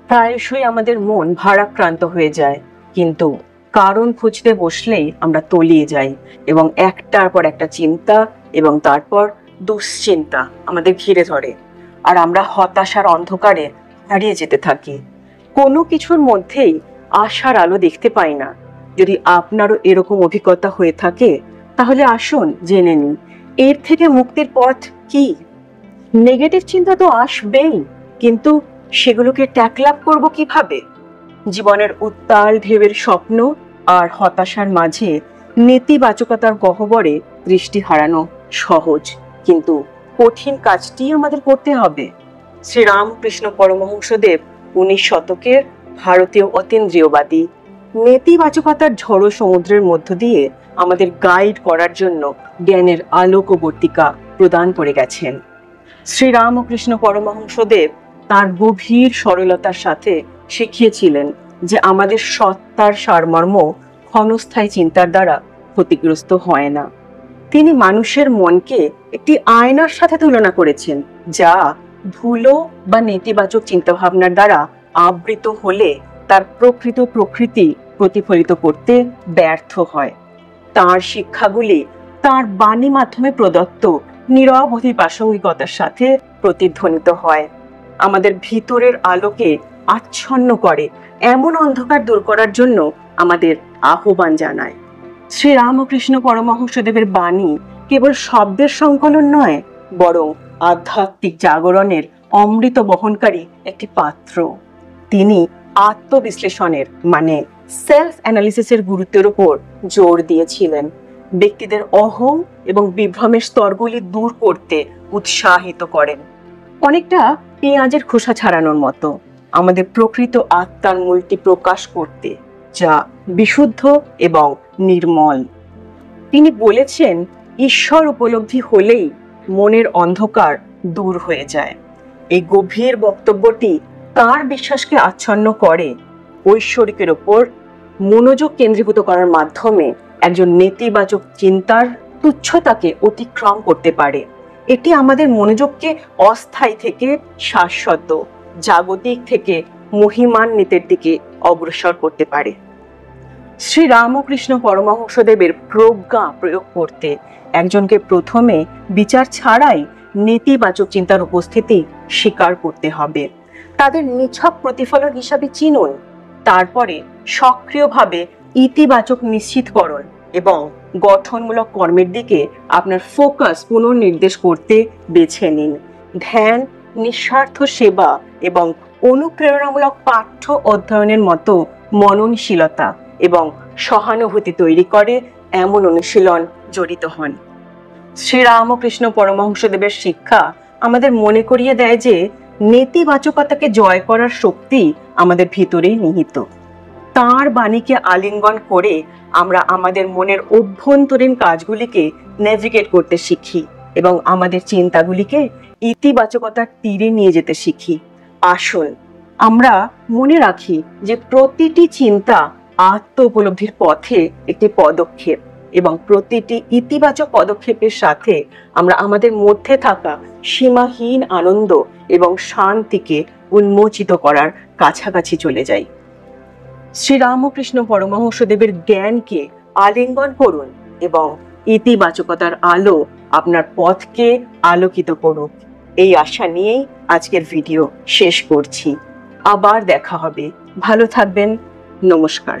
প্রায়শই আমাদের মন ভারাক্রান্ত হয়ে যায়, কিন্তু কারণ খুঁজতে বসলেই আমরা তলিয়ে যাই এবং একটার পর একটা চিন্তা এবং তারপর দুশ্চিন্তা আমাদের ঘিরে ধরে, আর আমরা হতাশার অন্ধকারে হারিয়ে যেতে থাকি। কোনো কিছুর মধ্যেই আশার আলো দেখতে পাই না। যদি আপনারও এরকম অভিজ্ঞতা হয়ে থাকে, তাহলে আসুন জেনে নিন এর থেকে মুক্তির পথ কি। নেগেটিভ চিন্তা তো আসবেই, কিন্তু সেগুলোকে ট্যাকল আপ করবো কিভাবে? জীবনের উত্তাল ঢেউয়ের স্বপ্ন আর হতাশার মাঝে নেতিবাচকতার গহ্বরে দৃষ্টি হারানো সহজ, কিন্তু কঠিন কাজটি আমাদের করতে হবে। শ্রীরামকৃষ্ণ পরমহংসদেব 19 শতকের ভারতীয় অতীন্দ্রিয়বাদী নেতিবাচকতার ঝড়ো সমুদ্রের মধ্য দিয়ে আমাদের গাইড করার জন্য জ্ঞানের আলোকবর্তিকা প্রদান করে গেছেন। শ্রীরামকৃষ্ণ পরমহংসদেব তার গভীর সরলতার সাথে শিখিয়েছিলেন যে আমাদের সত্তার সারমর্ম ক্ষণস্থায়ী চিন্তার দ্বারা ক্ষতিগ্রস্ত হয় না। তিনি মানুষের মনকে একটি আয়নার সাথে তুলনা করেছেন, যা ধুলো বা নেতিবাচক চিন্তাভাবনার দ্বারা আবৃত হলে তার প্রকৃত প্রকৃতি প্রতিফলিত করতে ব্যর্থ হয়। তার শিক্ষাগুলি তার বাণী মাধ্যমে প্রদত্ত নিরবধি প্রাসঙ্গিকতার সাথে প্রতিধ্বনিত হয়, আমাদের ভিতরের আলোকে আচ্ছন্ন করে এমন অন্ধকার দূর করার জন্য আমাদের আহ্বান জানায়। শ্রীরামকৃষ্ণ পরমহংসদেবের বাণী কেবল শব্দের সংকলন নয়, বরং আধ্যাত্মিক জাগরণের অমৃত বহনকারী একটি পাত্র। তিনি আত্মবিশ্লেষণের মানে সেলফ অ্যানালিসিসের গুরুত্বের উপর জোর দিয়েছিলেন, ব্যক্তিদের অহং এবং বিভ্রমের স্তরগুলি দূর করতে উৎসাহিত করেন। অনেকটা পেঁয়াজের খোসা ছাড়ানোর মতো আমাদের প্রকৃত আত্মার মূলটি প্রকাশ করতে, যা বিশুদ্ধ এবং নির্মল। তিনি বলেছেন, ঈশ্বর উপলব্ধি হলেই মনের অন্ধকার দূর হয়ে যায়। এই গভীর বক্তব্যটি তার বিশ্বাসকে আচ্ছন্ন করে ঐশ্বরিকের ওপর মনোযোগ কেন্দ্রীভূত করার মাধ্যমে একজন নেতিবাচক চিন্তার তুচ্ছতাকে অতিক্রম করতে পারে। এটি আমাদের মনোযোগকে অস্থায়ী থেকে শাশ্বত, জাগতিক থেকে মহিমান্বিতের দিকে অগ্রসর করতে পারে। শ্রীরামকৃষ্ণ পরমহংসদেবের প্রজ্ঞা প্রয়োগ করতে একজনকে প্রথমে বিচার ছাড়াই নেতিবাচক চিন্তার উপস্থিতি স্বীকার করতে হবে। তাদের নিছক প্রতিফলন হিসাবে চিনুন, তারপরে সক্রিয়ভাবে ইতিবাচক নিশ্চিতকরণ এবং গঠনমূলক কর্মের দিকে আপনার ফোকাস পুনর্নির্দেশ করতে বেছে নিন। ধ্যান, নিঃস্বার্থ সেবা এবং অনুপ্রেরণামূলক পাঠ্য অধ্যয়নের মতো মননশীলতা এবং সহানুভূতি তৈরি করে এমন অনুশীলন জড়িত হন। শ্রীরামকৃষ্ণ পরমহংসদেবের শিক্ষা আমাদের মনে করিয়ে দেয় যে নেতিবাচকতাকে জয় করার শক্তি আমাদের ভিতরেই নিহিত। তাঁর বাণীকে আলিঙ্গন করে আমরা আমাদের মনের অভ্যন্তরীণ কাজগুলিকে নেভিগেট করতে শিখি এবং আমাদের চিন্তাগুলিকে ইতিবাচকতার তীরে নিয়ে যেতে শিখি। আসুন আমরা মনে রাখি যে প্রতিটি চিন্তা আত্ম উপলব্ধির পথে একটি পদক্ষেপ, এবং প্রতিটি ইতিবাচক পদক্ষেপের সাথে আমরা আমাদের মধ্যে থাকা সীমাহীন আনন্দ এবং শান্তিকে উন্মোচিত করার কাছাকাছি চলে যাই। শ্রীরামকৃষ্ণ পরমহংসদেবের জ্ঞানকে আলিঙ্গন করুন এবং ইতিবাচকতার আলো আপনার পথকে আলোকিত করুক। এই আশা নিয়েই আজকের ভিডিও শেষ করছি। আবার দেখা হবে। ভালো থাকবেন। নমস্কার।